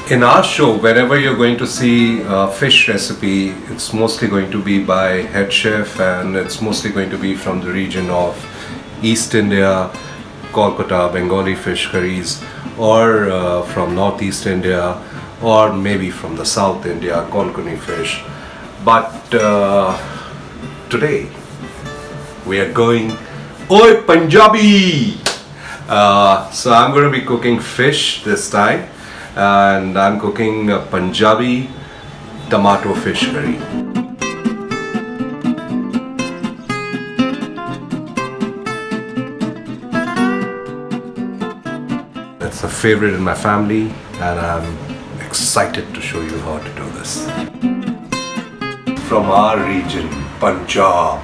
In our show, whenever you're going to see a fish recipe, it's mostly going to be by head chef, and it's mostly going to be from the region of East India, Kolkata, Bengali fish curries, or from Northeast India, or maybe from the South India, Konkani fish. But today we are going, Oi Punjabi! So I'm going to be cooking fish this time, and I'm cooking a Punjabi tomato fish curry. It's a favorite in my family, and I'm excited to show you how to do this. From our region, Punjab.